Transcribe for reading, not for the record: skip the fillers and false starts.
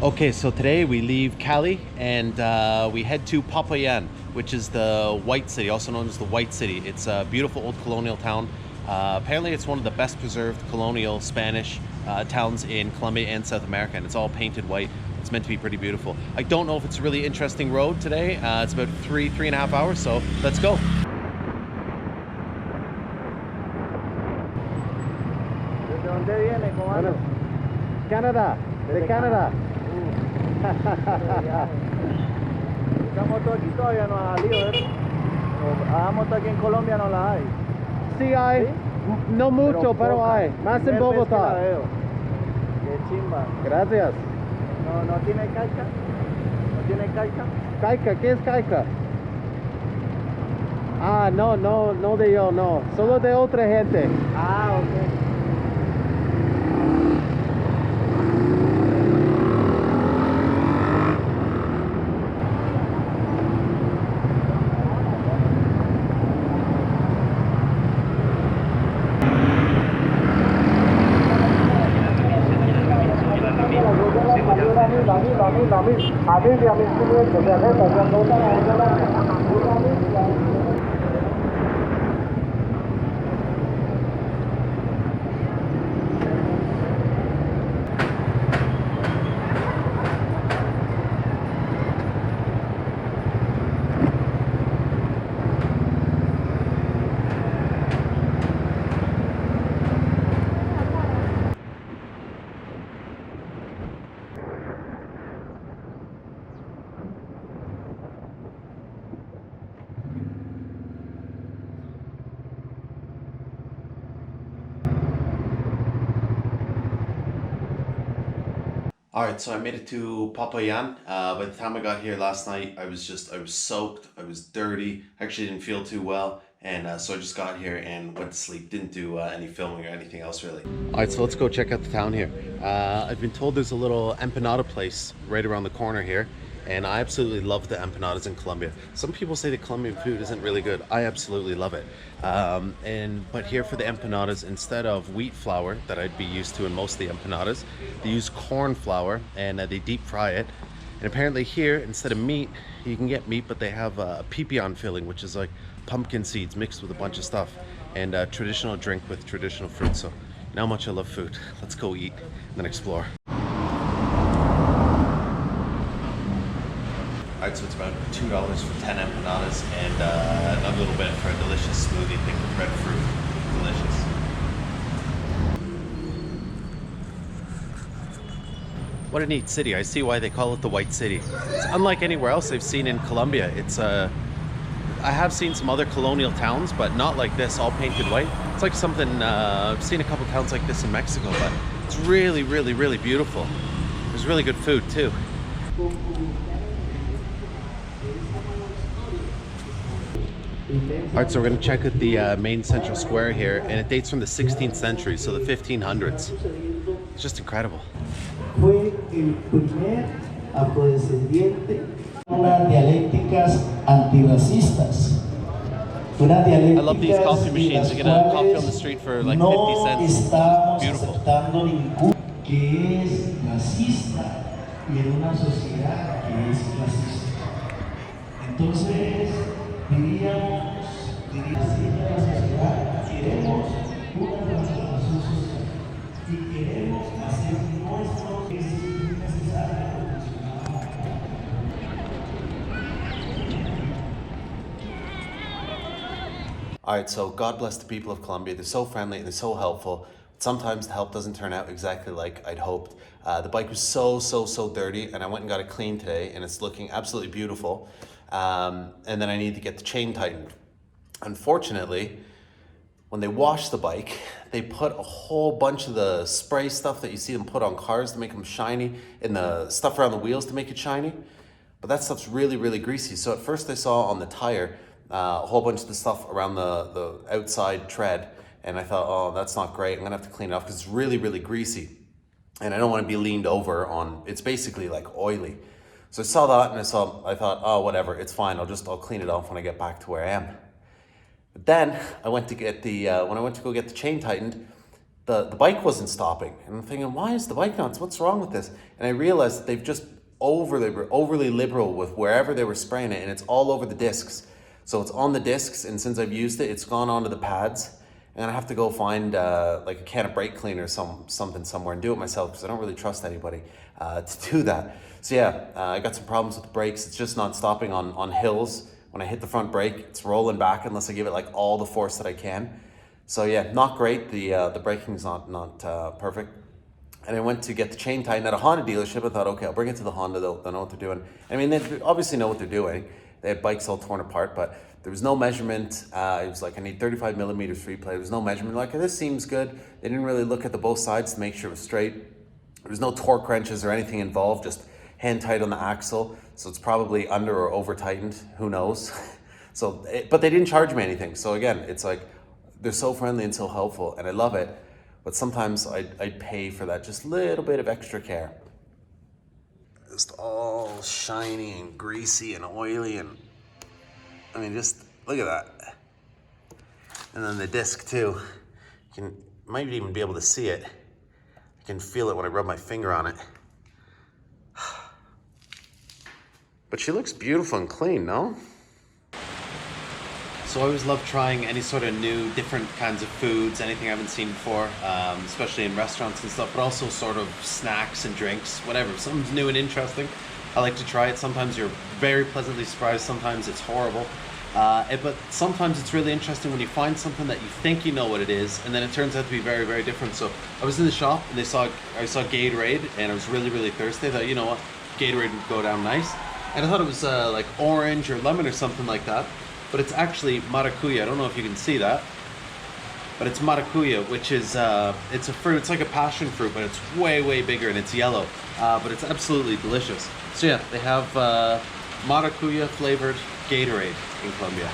Okay, so today we leave Cali and we head to Popayan, which is the White City, also known as the White City. It's a beautiful old colonial town. Apparently it's one of the best preserved colonial Spanish towns in Colombia and South America, and it's all painted white. It's meant to be pretty beautiful. I don't know if it's a really interesting road today. It's about three and a half hours, so let's go. ¿Desde dónde viene, comando? Canadá, de Canadá. Esa moto aquí todavía no ha salido, ¿eh? Esa moto aquí en Colombia no la hay. Sí hay, ¿Sí? no mucho, pero poca. hay. Más en Primera vez que la Bogotá. veo. Qué chimba. Gracias. ¿No tiene caica? ¿No tiene caica? Caica, ¿qué es caica? Ah, no de yo, no. Solo de otra gente. Ah, ok. All right, so I made it to Popayán. By the time I got here last night, I was soaked, I was dirty, actually didn't feel too well. And so I just got here and went to sleep, didn't do any filming or anything else really. All right, so let's go check out the town here. I've been told there's a little empanada place right around the corner here. And I absolutely love the empanadas in Colombia. Some people say the Colombian food isn't really good. I absolutely love it. But here for the empanadas, instead of wheat flour that I'd be used to in most of the empanadas, they use corn flour and they deep fry it. And apparently here, instead of meat, you can get meat, but they have a Popayán filling, which is like pumpkin seeds mixed with a bunch of stuff, and a traditional drink with traditional fruit. So, you know how much I love food. Let's go eat and then explore. Alright, so it's about $2 for 10 empanadas and another little bit for a delicious smoothie, thick with red fruit. Delicious. What a neat city. I see why they call it the White City. It's unlike anywhere else I've seen in Colombia. I have seen some other colonial towns, but not like this, all painted white. It's like something, I've seen a couple towns like this in Mexico, but it's really, really, really beautiful. There's really good food too. Alright, so we're going to check out the main central square here, and it dates from the 16th century, so the 1500s. It's just incredible. Fue el primer afrodescendiente, unas dialécticas antirracistas. I love these coffee machines. You get a coffee on the street for like 50 cents. Estamos Beautiful. aceptando ningún que es racista y en una sociedad que es racista. Entonces, diríamos así a la sociedad, queremos una transformación social y queremos hacer nuestro que es necesario. Alright, so God bless the people of Colombia. They're so friendly and they're so helpful. Sometimes the help doesn't turn out exactly like I'd hoped. The bike was so dirty, and I went and got it cleaned today, and it's looking absolutely beautiful. And then I need to get the chain tightened. Unfortunately, when they wash the bike, they put a whole bunch of the spray stuff that you see them put on cars to make them shiny, and the stuff around the wheels to make it shiny. But that stuff's really, really greasy. So at first I saw on the tire a whole bunch of the stuff around the outside tread, and I thought, oh, that's not great. I'm gonna have to clean it off because it's really, really greasy. And I don't want to be leaned over on, it's basically like oily. So I saw that and I thought, oh, whatever, it's fine. I'll clean it off when I get back to where I am. But then I went to get when I went to go get the chain tightened, the bike wasn't stopping. And I'm thinking, why is the bike not? What's wrong with this? And I realized that they've just overly liberal with wherever they were spraying it, and it's all over the discs. So it's on the discs, and since I've used it, it's gone onto the pads. And I have to go find like a can of brake cleaner or something somewhere and do it myself, because I don't really trust anybody to do that. So yeah, I got some problems with the brakes. It's just not stopping on hills. When I hit the front brake, it's rolling back unless I give it like all the force that I can. So yeah, not great. The braking's not perfect. And I went to get the chain tightened at a Honda dealership. I thought, okay, I'll bring it to the Honda. They'll know what they're doing. I mean, they obviously know what they're doing. They had bikes all torn apart, but there was no measurement. It was like, I need 35 millimeters for replay. There was no measurement. Like, this seems good. They didn't really look at the both sides to make sure it was straight. There was no torque wrenches or anything involved, just hand tight on the axle. So it's probably under or over tightened. Who knows? But they didn't charge me anything. So again, it's like, they're so friendly and so helpful, and I love it. But sometimes I'd pay for that just little bit of extra care. Just all shiny and greasy and oily, and I mean, just look at that. And then the disc too. You might even be able to see it. I can feel it when I rub my finger on it. But she looks beautiful and clean, no? So I always love trying any sort of new, different kinds of foods, anything I haven't seen before, especially in restaurants and stuff, but also sort of snacks and drinks, whatever. If something's new and interesting, I like to try it. Sometimes you're very pleasantly surprised, sometimes it's horrible. But sometimes it's really interesting when you find something that you think you know what it is, and then it turns out to be very, very different. So I was in the shop and I saw Gatorade, and I was really, really thirsty. I thought, you know what, Gatorade would go down nice. And I thought it was like orange or lemon or something like that. But it's actually maracuya. I don't know if you can see that, but it's maracuya, which is it's a fruit. It's like a passion fruit, but it's way, way bigger, and it's yellow. But it's absolutely delicious. So yeah, they have maracuya flavored Gatorade in Colombia.